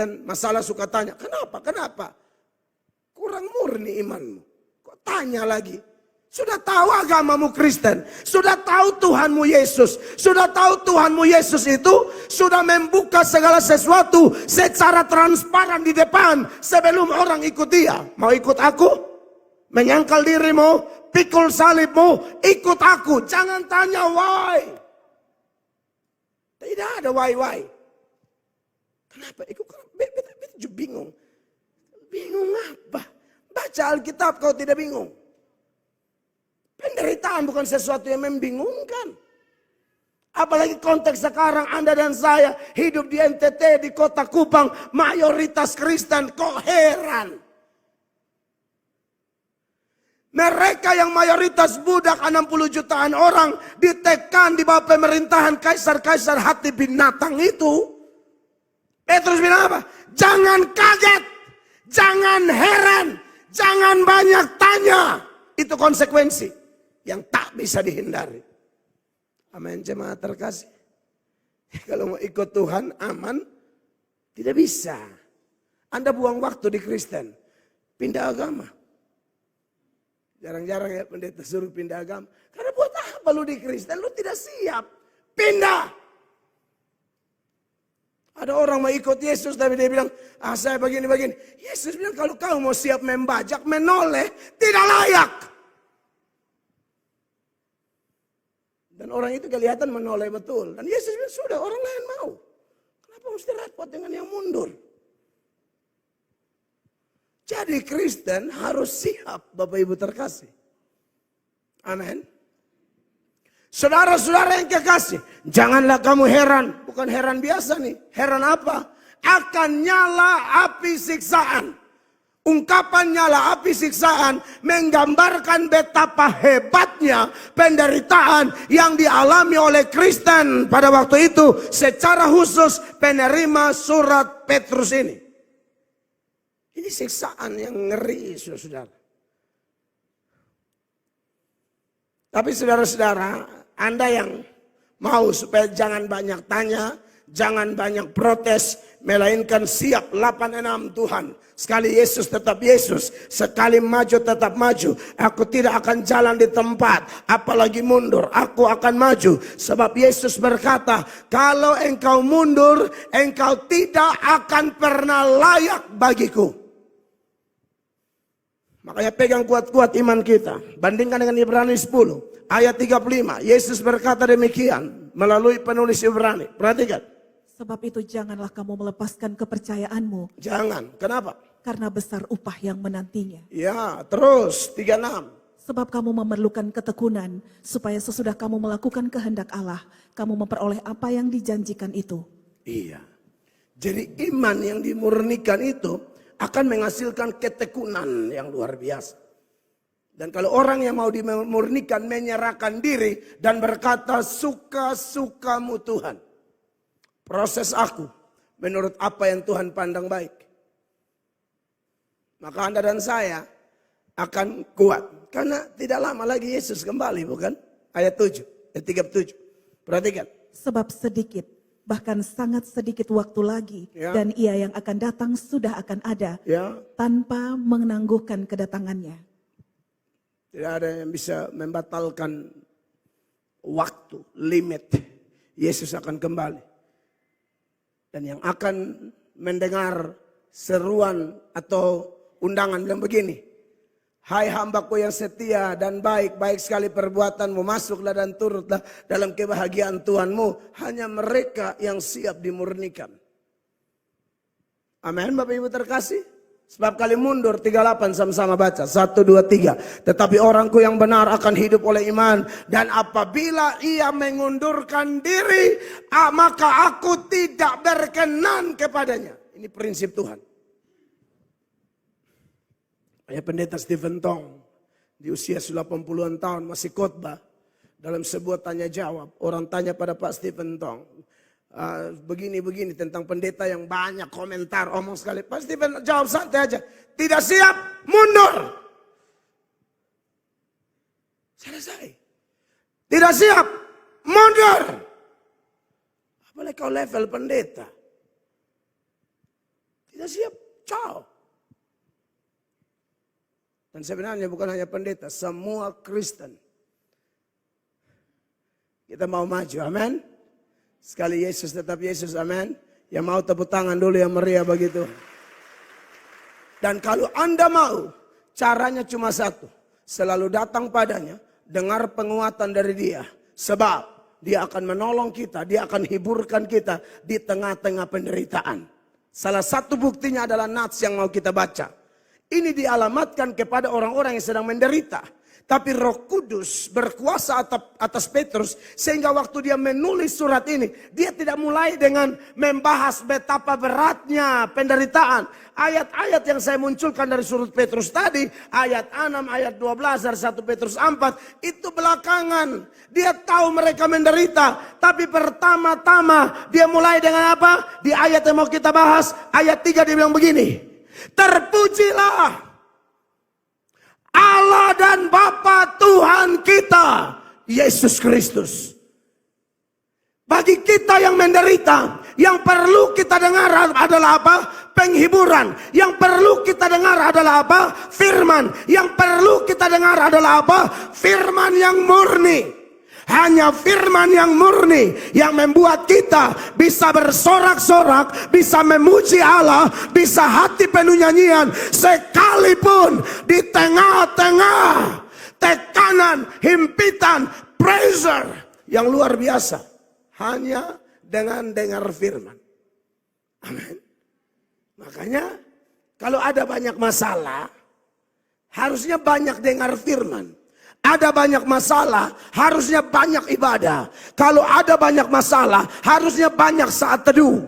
Dan masalah suka tanya, kenapa? Kurang murni imanmu. Kok tanya lagi? Sudah tahu agamamu Kristen. Sudah tahu Tuhanmu Yesus. Sudah tahu Tuhanmu Yesus itu sudah membuka segala sesuatu secara transparan di depan sebelum orang ikut dia. Mau ikut aku? Menyangkal dirimu, pikul salibmu, ikut aku. Jangan tanya why. Tidak ada why. Kenapa? Betul bingung. Bingung apa? Baca Alkitab kau tidak bingung. Penderitaan bukan sesuatu yang membingungkan. Apalagi konteks sekarang Anda dan saya hidup di NTT, di kota Kupang, mayoritas Kristen, kok heran. Mereka yang mayoritas budak 60 jutaan orang ditekan di bawah pemerintahan kaisar-kaisar hati binatang itu. Petrus bilang apa? Jangan kaget, jangan heran, jangan banyak tanya. Itu konsekuensi yang tak bisa dihindari. Amin, jemaat terkasih. Kalau mau ikut Tuhan aman, tidak bisa. Anda buang waktu di Kristen, pindah agama. Jarang-jarang ya pendeta suruh pindah agama. Karena buat apa lu di Kristen? Lu tidak siap. Pindah. Ada orang mau ikut Yesus tapi dia bilang, saya begini. Yesus bilang kalau kau mau siap membajak, menoleh, tidak layak. Dan orang itu kelihatan menoleh betul. Dan Yesus bilang, sudah orang lain mau. Kenapa mesti repot dengan yang mundur? Jadi Kristen harus siap, Bapak Ibu terkasih. Amin. Saudara-saudara yang kekasih, janganlah kamu heran. Bukan heran biasa nih. Heran apa? Akan nyala api siksaan. Ungkapan nyala api siksaan menggambarkan betapa hebatnya penderitaan yang dialami oleh Kristen pada waktu itu. Secara khusus penerima surat Petrus ini. Ini siksaan yang ngeri, saudara. Tapi saudara-saudara, Anda yang mau supaya jangan banyak tanya, jangan banyak protes, melainkan siap 86 Tuhan. Sekali Yesus tetap Yesus, sekali maju tetap maju. Aku tidak akan jalan di tempat, apalagi mundur. Aku akan maju. Sebab Yesus berkata, kalau engkau mundur, engkau tidak akan pernah layak bagiku. Makanya pegang kuat-kuat iman kita. Bandingkan dengan Ibrani 10 ayat 35. Yesus berkata demikian melalui penulis Ibrani. Perhatikan. Sebab itu janganlah kamu melepaskan kepercayaanmu. Jangan. Kenapa? Karena besar upah yang menantinya. Ya, terus 36. Sebab kamu memerlukan ketekunan supaya sesudah kamu melakukan kehendak Allah, kamu memperoleh apa yang dijanjikan itu. Iya. Jadi iman yang dimurnikan itu akan menghasilkan ketekunan yang luar biasa. Dan kalau orang yang mau dimurnikan menyerahkan diri dan berkata suka-sukamu Tuhan. Proses aku menurut apa yang Tuhan pandang baik. Maka Anda dan saya akan kuat. Karena tidak lama lagi Yesus kembali, bukan? Ayat 7, ayat 37. Perhatikan. Sebab sedikit, bahkan sangat sedikit waktu lagi, dan ia yang akan datang sudah akan ada, tanpa menangguhkan kedatangannya. Tidak ada yang bisa membatalkan waktu, limit. Yesus akan kembali. Dan yang akan mendengar seruan atau undangan bilang begini. Hai hambaku yang setia dan baik, baik sekali perbuatanmu, masuklah dan turutlah dalam kebahagiaan Tuhanmu. Hanya mereka yang siap dimurnikan. Amin Bapak Ibu terkasih. Sebab kali mundur 38 sama-sama baca. 1, 2, 3. Tetapi orangku yang benar akan hidup oleh iman. Dan apabila ia mengundurkan diri, maka aku tidak berkenan kepadanya. Ini prinsip Tuhan. Ya, Pendeta Stephen Tong di usia 80-an tahun masih khotbah dalam sebuah tanya jawab. Orang tanya pada Pak Stephen Tong, begini-begini tentang pendeta yang banyak komentar, omong sekali. Pak Stephen jawab santai aja, tidak siap, mundur. Selesai. Tidak siap, mundur. Apalagi kau level pendeta. Kita siap. Ciao. Dan sebenarnya bukan hanya pendeta, semua Kristen. Kita mau maju, amin. Sekali Yesus tetap Yesus, amin. Yang mau tepuk tangan dulu yang meriah begitu. Dan kalau Anda mau, caranya cuma satu. Selalu datang padanya, dengar penguatan dari dia. Sebab dia akan menolong kita, dia akan hiburkan kita di tengah-tengah penderitaan. Salah satu buktinya adalah nats yang mau kita baca. Ini dialamatkan kepada orang-orang yang sedang menderita. Tapi Roh Kudus berkuasa atas Petrus. Sehingga waktu dia menulis surat ini, dia tidak mulai dengan membahas betapa beratnya penderitaan. Ayat-ayat yang saya munculkan dari surat Petrus tadi, ayat 6, ayat 12 dari 1 Petrus 4, itu belakangan. Dia tahu mereka menderita. Tapi pertama-tama dia mulai dengan apa? Di ayat yang mau kita bahas, ayat 3 dia bilang begini. Terpujilah Allah dan Bapa Tuhan kita, Yesus Kristus. Bagi kita yang menderita, yang perlu kita dengar adalah apa? Penghiburan. Yang perlu kita dengar adalah apa? Firman. Yang perlu kita dengar adalah apa? Firman yang murni. Hanya firman yang murni yang membuat kita bisa bersorak-sorak, bisa memuji Allah, bisa hati penuh nyanyian sekalipun di tengah-tengah tekanan, himpitan, pressure yang luar biasa. Hanya dengan dengar firman. Amin. Makanya kalau ada banyak masalah, harusnya banyak dengar firman. Ada banyak masalah, harusnya banyak ibadah. Kalau ada banyak masalah, harusnya banyak saat teduh.